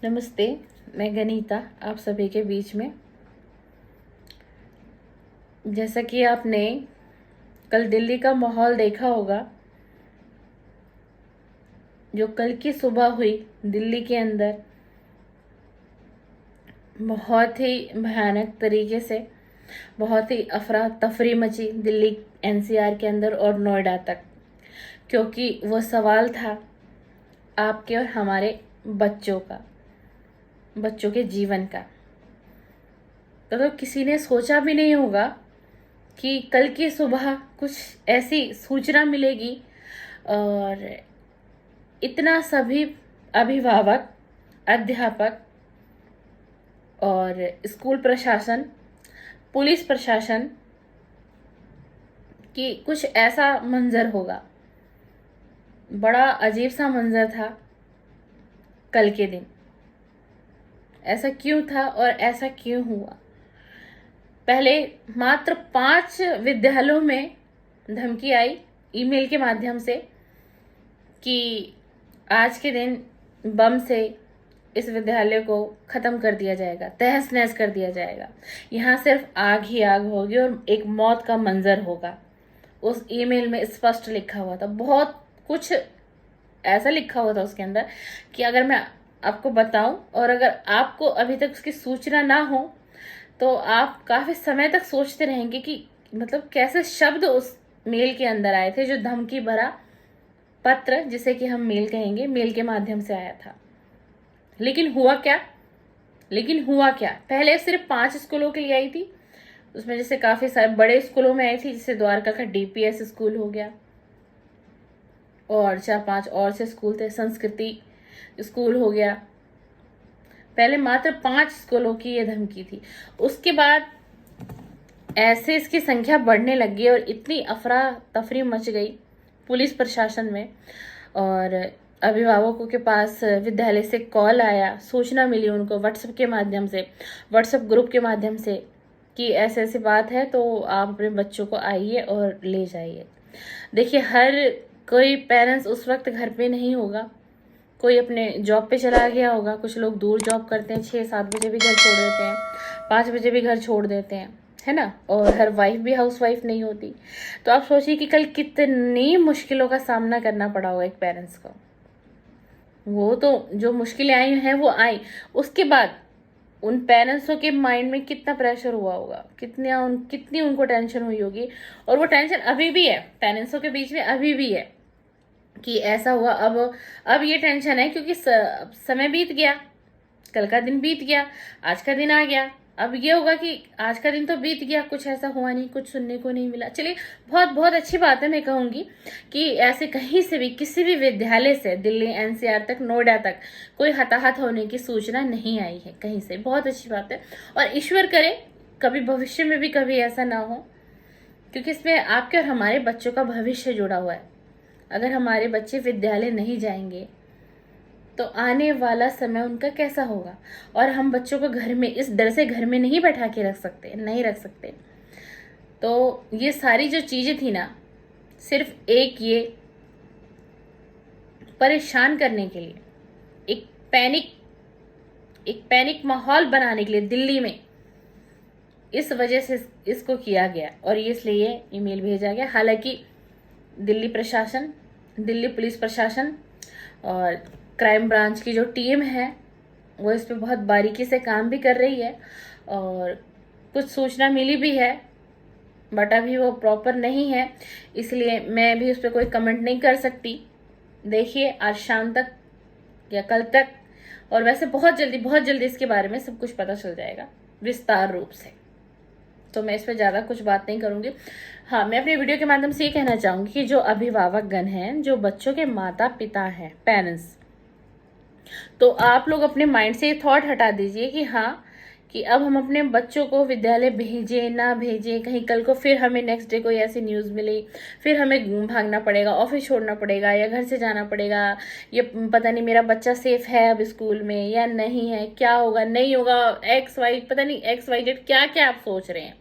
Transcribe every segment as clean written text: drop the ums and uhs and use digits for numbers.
नमस्ते। मैं गनीता आप सभी के बीच में। जैसा कि आपने कल दिल्ली का माहौल देखा होगा, जो कल की सुबह हुई दिल्ली के अंदर, बहुत ही भयानक तरीके से, बहुत ही अफरा तफरी मची दिल्ली एनसीआर के अंदर और नोएडा तक, क्योंकि वो सवाल था आपके और हमारे बच्चों का, बच्चों के जीवन का। तो किसी ने सोचा भी नहीं होगा कि कल की सुबह कुछ ऐसी सूचना मिलेगी और इतना सभी अभिभावक, अध्यापक और स्कूल प्रशासन, पुलिस प्रशासन कि कुछ ऐसा मंजर होगा। बड़ा अजीब सा मंजर था कल के दिन। ऐसा क्यों था और ऐसा क्यों हुआ? पहले मात्र 5 विद्यालयों में धमकी आई ईमेल के माध्यम से कि आज के दिन बम से इस विद्यालय को खत्म कर दिया जाएगा, तहस नहस कर दिया जाएगा। यहाँ सिर्फ आग ही आग होगी और एक मौत का मंजर होगा। उस ईमेल में स्पष्ट लिखा हुआ था, बहुत कुछ ऐसा लिखा हुआ था उसके अंदर कि अगर मैं आपको बताऊं और अगर आपको अभी तक उसकी सूचना ना हो तो आप काफी समय तक सोचते रहेंगे कि मतलब कैसे शब्द उस मेल के अंदर आए थे, जो धमकी भरा पत्र, जिसे कि हम मेल कहेंगे, मेल के माध्यम से आया था। लेकिन हुआ क्या? पहले सिर्फ 5 स्कूलों के लिए आई थी, उसमें जैसे काफी सारे बड़े स्कूलों में आई थी, जैसे द्वारका का डीपीएस स्कूल हो गया और 4-5 और से स्कूल थे, संस्कृति स्कूल हो गया। पहले मात्र 5 स्कूलों की ये धमकी थी। उसके बाद ऐसे इसकी संख्या बढ़ने लगी और इतनी अफरा तफरी मच गई पुलिस प्रशासन में और अभिभावकों के पास विद्यालय से कॉल आया, सूचना मिली उनको व्हाट्सएप के माध्यम से, व्हाट्सएप ग्रुप के माध्यम से कि ऐसे ऐसी बात है, तो आप अपने बच्चों को आइए और ले जाइए। देखिए, हर कोई पेरेंट्स उस वक्त घर पे नहीं होगा, कोई अपने जॉब पे चला गया होगा, कुछ लोग दूर जॉब करते हैं, 6-7 बजे भी घर छोड़ देते हैं, 5 बजे भी घर छोड़ देते हैं, है ना। और हर वाइफ भी हाउस वाइफ नहीं होती। तो आप सोचिए कि कल कितनी मुश्किलों का सामना करना पड़ा होगा एक पेरेंट्स को। वो तो जो मुश्किलें आई हैं वो आई, उसके बाद उन पेरेंट्सों के माइंड में कितना प्रेशर हुआ होगा, कितनी उनको टेंशन हुई होगी। और वो टेंशन अभी भी है पेरेंट्सों के बीच में, अभी भी है कि ऐसा हुआ। अब ये टेंशन है क्योंकि समय बीत गया, कल का दिन बीत गया, आज का दिन आ गया। अब ये होगा कि आज का दिन तो बीत गया, कुछ ऐसा हुआ नहीं, कुछ सुनने को नहीं मिला। चलिए, बहुत बहुत अच्छी बात है। मैं कहूंगी कि ऐसे कहीं से भी, किसी भी विद्यालय से दिल्ली एनसीआर तक, नोएडा तक कोई हताहत होने की सूचना नहीं आई है कहीं से। बहुत अच्छी बात है और ईश्वर करे कभी भविष्य में भी कभी ऐसा ना हो, क्योंकि इसमें आपके और हमारे बच्चों का भविष्य जुड़ा हुआ है। अगर हमारे बच्चे विद्यालय नहीं जाएंगे तो आने वाला समय उनका कैसा होगा। और हम बच्चों को घर में इस डर से घर में नहीं बैठा के नहीं रख सकते। तो ये सारी जो चीजें थी ना, सिर्फ ये परेशान करने के लिए, एक पैनिक माहौल बनाने के लिए दिल्ली में, इस वजह से इसको किया गया और इसलिए ईमेल भेजा गया। हालांकि दिल्ली प्रशासन, दिल्ली पुलिस प्रशासन और क्राइम ब्रांच की जो टीम है वो इस पे बहुत बारीकी से काम भी कर रही है और कुछ सूचना मिली भी है, बट अभी वो प्रॉपर नहीं है, इसलिए मैं भी उस पर कोई कमेंट नहीं कर सकती। देखिए, आज शाम तक या कल तक, और वैसे बहुत जल्दी इसके बारे में सब कुछ पता चल जाएगा विस्तार रूप से। तो मैं इस पर ज़्यादा कुछ बात नहीं करूंगी। हाँ, मैं अपने वीडियो के माध्यम से ये कहना चाहूंगी कि जो अभिभावक गण हैं, जो बच्चों के माता पिता हैं, पेरेंट्स, तो आप लोग अपने माइंड से ये थॉट हटा दीजिए कि हाँ, कि अब हम अपने बच्चों को विद्यालय भेजें ना भेजें, कहीं कल को फिर हमें नेक्स्ट डे कोई ऐसी न्यूज़ मिली, फिर हमें भागना पड़ेगा, ऑफिस छोड़ना पड़ेगा या घर से जाना पड़ेगा, ये पता नहीं मेरा बच्चा सेफ है अब स्कूल में या नहीं है, क्या होगा नहीं होगा, XY, पता नहीं XYZ क्या क्या आप सोच रहे हैं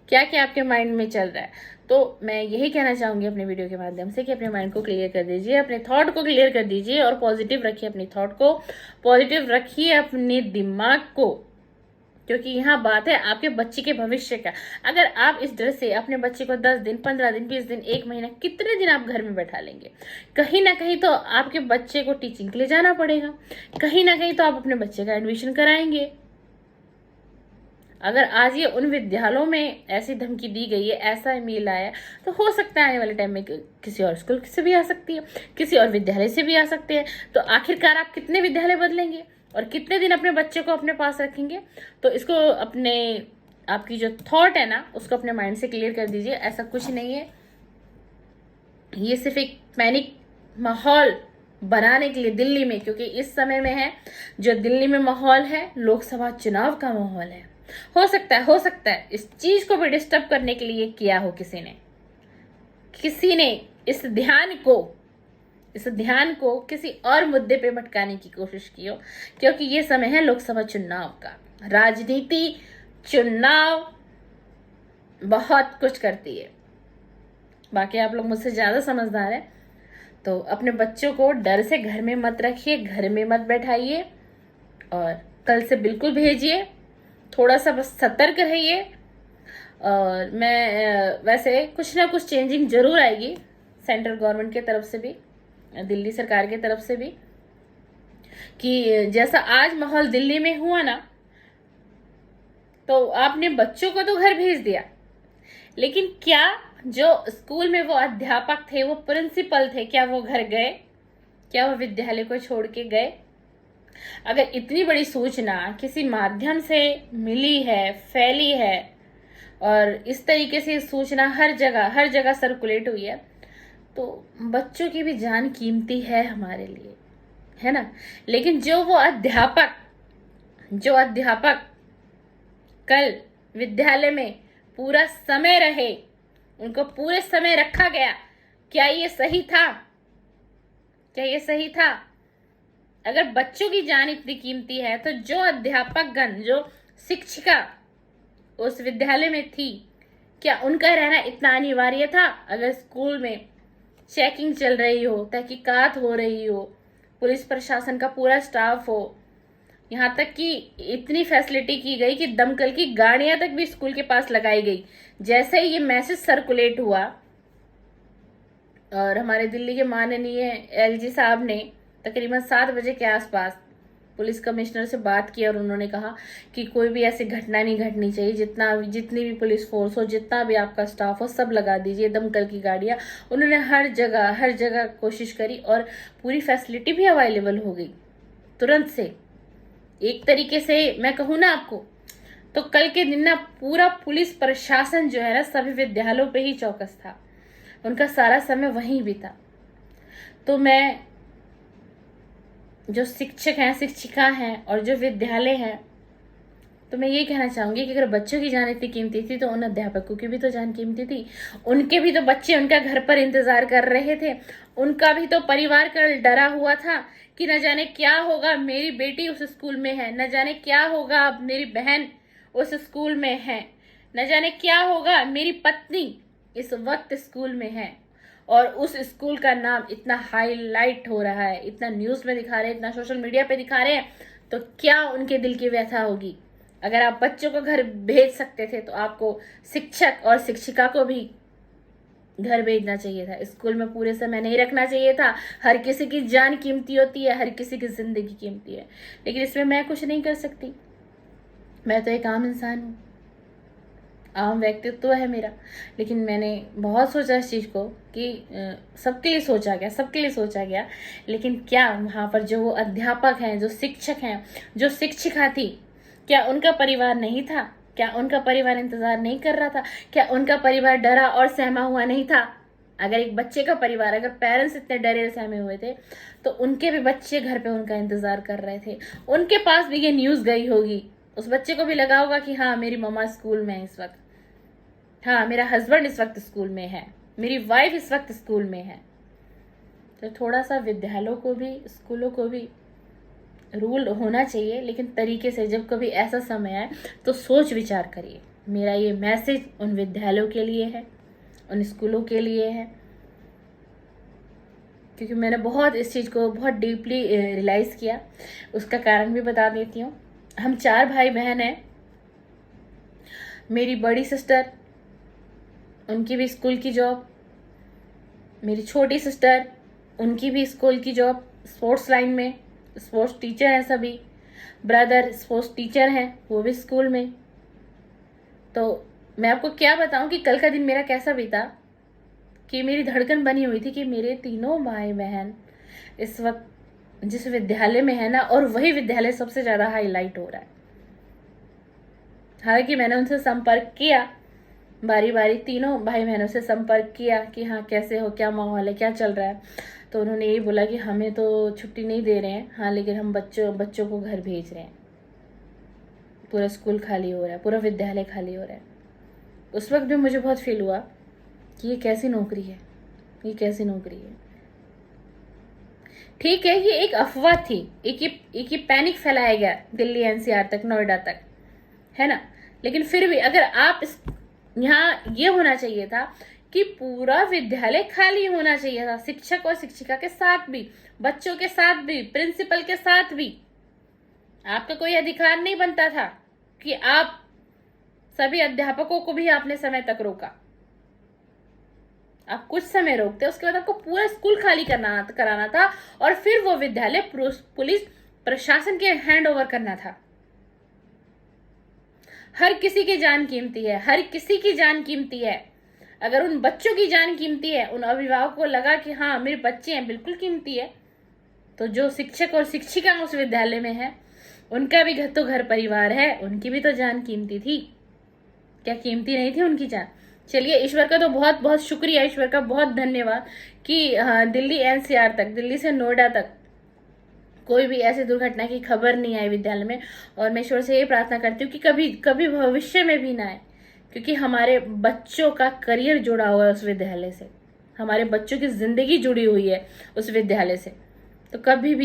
क्या क्या आपके माइंड में चल रहा है। तो मैं यही कहना चाहूंगी अपने वीडियो के माध्यम से कि अपने माइंड को क्लियर कर दीजिए, अपने थॉट को क्लियर कर दीजिए और पॉजिटिव रखिए अपनी थॉट को, पॉजिटिव रखिए अपने दिमाग को, क्योंकि यहाँ बात है आपके बच्चे के भविष्य का। अगर आप इस डर से अपने बच्चे को 10 दिन, 15 दिन, 20 दिन, 1 महीना, कितने दिन आप घर में बैठा लेंगे? कहीं ना कहीं तो आपके बच्चे को टीचिंग के लिए जाना पड़ेगा, कहीं ना कहीं तो आप अपने बच्चे का एडमिशन कराएंगे। अगर आज ये उन विद्यालयों में ऐसी धमकी दी गई है, ऐसा ईमेल आया, तो हो सकता है आने वाले टाइम में किसी और स्कूल से भी आ सकती है, किसी और विद्यालय से भी आ सकते हैं। तो आखिरकार आप कितने विद्यालय बदलेंगे और कितने दिन अपने बच्चे को अपने पास रखेंगे? तो इसको अपने, आपकी जो थॉट है ना, उसको अपने माइंड से क्लियर कर दीजिए। ऐसा कुछ नहीं है, ये सिर्फ एक पैनिक माहौल बनाने के लिए दिल्ली में, क्योंकि इस समय में है जो दिल्ली में माहौल है, लोकसभा चुनाव का माहौल है। हो सकता है इस चीज को भी डिस्टर्ब करने के लिए किया हो किसी ने इस ध्यान को किसी और मुद्दे पे भटकाने की कोशिश की हो, क्योंकि ये समय है लोकसभा चुनाव का। राजनीति, चुनाव बहुत कुछ करती है। बाकी आप लोग मुझसे ज्यादा समझदार हैं, तो अपने बच्चों को डर से घर में मत रखिए, घर में मत बैठाइए, और कल से बिल्कुल भेजिए। थोड़ा सा बस सतर्क रहिए। और मैं वैसे कुछ ना कुछ चेंजिंग जरूर आएगी सेंट्रल गवर्नमेंट की तरफ से भी, दिल्ली सरकार की तरफ से भी, कि जैसा आज माहौल दिल्ली में हुआ ना, तो आपने बच्चों को तो घर भेज दिया, लेकिन क्या जो स्कूल में वो अध्यापक थे, वो प्रिंसिपल थे, क्या वो घर गए? क्या वो विद्यालय को छोड़ के गए? अगर इतनी बड़ी सूचना किसी माध्यम से मिली है, फैली है, और इस तरीके से सूचना हर जगह सर्कुलेट हुई है, तो बच्चों की भी जान कीमती है हमारे लिए, है ना? लेकिन जो अध्यापक कल विद्यालय में पूरा समय रहे, उनको पूरे समय रखा गया, क्या ये सही था? अगर बच्चों की जान इतनी कीमती है, तो जो अध्यापकगण, जो शिक्षिका उस विद्यालय में थी, क्या उनका रहना इतना अनिवार्य था? अगर स्कूल में चेकिंग चल रही हो, तहकीकात हो रही हो, पुलिस प्रशासन का पूरा स्टाफ हो, यहाँ तक कि इतनी फैसिलिटी की गई कि दमकल की गाड़ियां तक भी स्कूल के पास लगाई गई। जैसे ही ये मैसेज सर्कुलेट हुआ, और हमारे दिल्ली के माननीय एलजी साहब ने तकरीबन 7 बजे के आसपास पुलिस कमिश्नर से बात की, और उन्होंने कहा कि कोई भी ऐसी घटना नहीं घटनी चाहिए, जितनी भी पुलिस फोर्स हो, जितना भी आपका स्टाफ हो, सब लगा दीजिए, दमकल की गाड़ियां। उन्होंने हर जगह कोशिश करी, और पूरी फैसिलिटी भी अवेलेबल हो गई तुरंत से। एक तरीके से मैं कहूँ ना आपको, तो कल के दिन ना पूरा पुलिस प्रशासन जो है ना, सभी विद्यालयों पे ही चौकस था, उनका सारा समय वहीं भी था। तो मैं, जो शिक्षक हैं, शिक्षिका हैं, और जो विद्यालय हैं, तो मैं ये कहना चाहूंगी कि अगर बच्चों की जान इतनी कीमती थी, तो उन अध्यापकों की भी तो जान कीमती थी। उनके भी तो बच्चे उनका घर पर इंतजार कर रहे थे, उनका भी तो परिवार कल डरा हुआ था कि न जाने क्या होगा, मेरी बेटी उस स्कूल में है, न जाने क्या होगा, अब मेरी बहन उस स्कूल में है, न जाने क्या होगा, मेरी पत्नी इस वक्त स्कूल में है, और उस स्कूल का नाम इतना हाईलाइट हो रहा है, इतना न्यूज में दिखा रहे हैं, इतना सोशल मीडिया पे दिखा रहे हैं, तो क्या उनके दिल की व्यथा होगी। अगर आप बच्चों को घर भेज सकते थे, तो आपको शिक्षक और शिक्षिका को भी घर भेजना चाहिए था, स्कूल में पूरे समय नहीं रखना चाहिए था। हर किसी की जान कीमती होती है, हर किसी की जिंदगी कीमती है, लेकिन इसमें मैं कुछ नहीं कर सकती। मैं तो एक आम इंसान हूँ, आम व्यक्तित्व है मेरा, लेकिन मैंने बहुत सोचा इस चीज़ को कि सबके लिए सोचा गया, लेकिन क्या वहाँ पर जो वो अध्यापक हैं, जो शिक्षक हैं, जो शिक्षिका थी, क्या उनका परिवार नहीं था? क्या उनका परिवार इंतजार नहीं कर रहा था? क्या उनका परिवार डरा और सहमा हुआ नहीं था? अगर एक बच्चे का परिवार, अगर पेरेंट्स इतने डरे सहमे हुए थे, तो उनके भी बच्चे घर पे उनका इंतजार कर रहे थे, उनके पास भी ये न्यूज़ गई होगी, उस बच्चे को भी लगा होगा कि हाँ, मेरी मम्मा स्कूल में है इस वक्त, हाँ, मेरा हस्बैंड इस वक्त स्कूल में है, मेरी वाइफ इस वक्त स्कूल में है। तो थोड़ा सा विद्यालयों को भी, स्कूलों को भी रूल होना चाहिए, लेकिन तरीके से। जब कभी ऐसा समय आए तो सोच विचार करिए। मेरा ये मैसेज उन विद्यालयों के लिए है, उन स्कूलों के लिए है, क्योंकि मैंने बहुत इस चीज़ को बहुत डीपली रियलाइज़ किया। उसका कारण भी बता देती हूँ। हम 4 भाई बहन हैं। मेरी बड़ी सिस्टर, उनकी भी स्कूल की जॉब, मेरी छोटी सिस्टर, उनकी भी स्कूल की जॉब, स्पोर्ट्स लाइन में, स्पोर्ट्स टीचर हैं सभी। ब्रदर स्पोर्ट्स टीचर हैं, वो भी स्कूल में। तो मैं आपको क्या बताऊं कि कल का दिन मेरा कैसा बीता, कि मेरी धड़कन बनी हुई थी कि मेरे तीनों भाई बहन इस वक्त जिस विद्यालय में है ना, और वही विद्यालय सबसे ज़्यादा हाईलाइट हो रहा है। हालांकि मैंने उनसे संपर्क किया, बारी बारी तीनों भाई बहनों से संपर्क किया कि हाँ कैसे हो, क्या माहौल है, क्या चल रहा है। तो उन्होंने यही बोला कि हमें तो छुट्टी नहीं दे रहे हैं, हाँ लेकिन हम बच्चों को घर भेज रहे हैं। पूरा स्कूल खाली हो रहा है, पूरा विद्यालय खाली हो रहा है। उस वक्त भी मुझे बहुत फील हुआ कि ये कैसी नौकरी है, ये कैसी नौकरी है। ठीक है, ये एक अफवाह थी, एक ये पैनिक फैलाया गया दिल्ली एनसीआर तक, नोएडा तक, है ना। लेकिन फिर भी अगर आप यहाँ ये होना चाहिए था कि पूरा विद्यालय खाली होना चाहिए था, शिक्षक और शिक्षिका के साथ भी, बच्चों के साथ भी, प्रिंसिपल के साथ भी। आपका कोई अधिकार नहीं बनता था कि आप सभी अध्यापकों को भी आपने समय तक रोका। आप कुछ समय रोकते, उसके बाद आपको पूरा स्कूल खाली कराना था और फिर वो विद्यालय पुलिस प्रशासन के हैंड ओवर करना था। हर किसी की जान कीमती है, हर किसी की जान कीमती है। अगर उन बच्चों की जान कीमती है, उन अभिभावकों को लगा कि हाँ मेरे बच्चे हैं, बिल्कुल कीमती है, तो जो शिक्षक और शिक्षिका उस विद्यालय में है, उनका भी घर परिवार है, उनकी भी तो जान कीमती थी। क्या कीमती नहीं थी उनकी जान? चलिए, ईश्वर का तो बहुत बहुत शुक्रिया, ईश्वर का बहुत धन्यवाद कि दिल्ली एनसीआर तक, दिल्ली से नोएडा तक कोई भी ऐसी दुर्घटना की खबर नहीं आई विद्यालय में। और मैं ईश्वर से ये प्रार्थना करती हूँ कि कभी कभी भविष्य में भी ना आए, क्योंकि हमारे बच्चों का करियर जुड़ा हुआ है उस विद्यालय से, हमारे बच्चों की जिंदगी जुड़ी हुई है उस विद्यालय से। तो कभी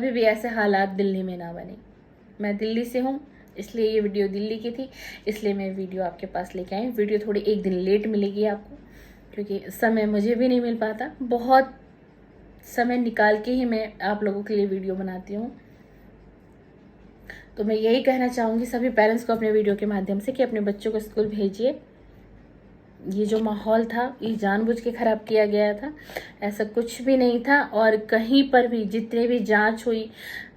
भी ऐसे हालात दिल्ली में ना बने। मैं दिल्ली से हूँ, इसलिए ये वीडियो दिल्ली की थी, इसलिए मैं वीडियो आपके पास लेके आई। वीडियो थोड़ी एक दिन लेट मिलेगी आपको, क्योंकि समय मुझे भी नहीं मिल पाता। बहुत समय निकाल के ही मैं आप लोगों के लिए वीडियो बनाती हूँ। तो मैं यही कहना चाहूँगी सभी पेरेंट्स को अपने वीडियो के माध्यम से कि अपने बच्चों को स्कूल भेजिए। ये जो माहौल था, ये जानबूझ के ख़राब किया गया था, ऐसा कुछ भी नहीं था। और कहीं पर भी जितने भी जांच हुई,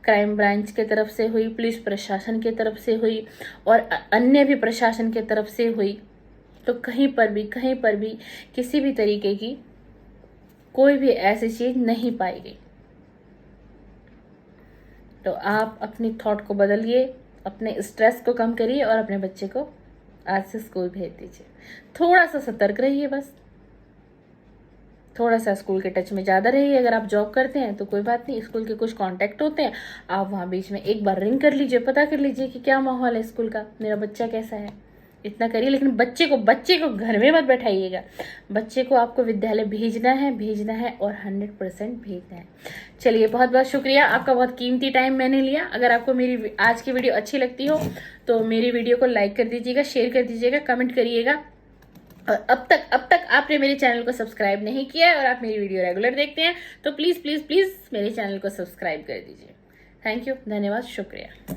क्राइम ब्रांच के तरफ से हुई, पुलिस प्रशासन के तरफ से हुई और अन्य भी प्रशासन के तरफ से हुई, तो कहीं पर भी किसी भी तरीके की कोई भी ऐसी चीज़ नहीं पाई गई। तो आप अपनी थॉट को बदलिए, अपने स्ट्रेस को कम करिए और अपने बच्चे को आज से स्कूल भेज दीजिए। थोड़ा सा सतर्क रहिए, बस थोड़ा सा स्कूल के टच में ज़्यादा रहिए। अगर आप जॉब करते हैं तो कोई बात नहीं, स्कूल के कुछ कांटेक्ट होते हैं, आप वहाँ बीच में एक बार रिंग कर लीजिए, पता कर लीजिए कि क्या माहौल है स्कूल का, मेरा बच्चा कैसा है, इतना करिए। लेकिन बच्चे को घर में मत बैठाइएगा। बच्चे को आपको विद्यालय भेजना है और 100% भेजना है। चलिए, बहुत बहुत शुक्रिया, आपका बहुत कीमती टाइम मैंने लिया। अगर आपको मेरी आज की वीडियो अच्छी लगती हो तो मेरी वीडियो को लाइक कर दीजिएगा, शेयर कर दीजिएगा, कमेंट करिएगा। और अब तक आपने मेरे चैनल को सब्सक्राइब नहीं किया है और आप मेरी वीडियो रेगुलर देखते हैं तो प्लीज़ प्लीज़ प्लीज़ मेरे चैनल को सब्सक्राइब कर दीजिए। थैंक यू, धन्यवाद, शुक्रिया।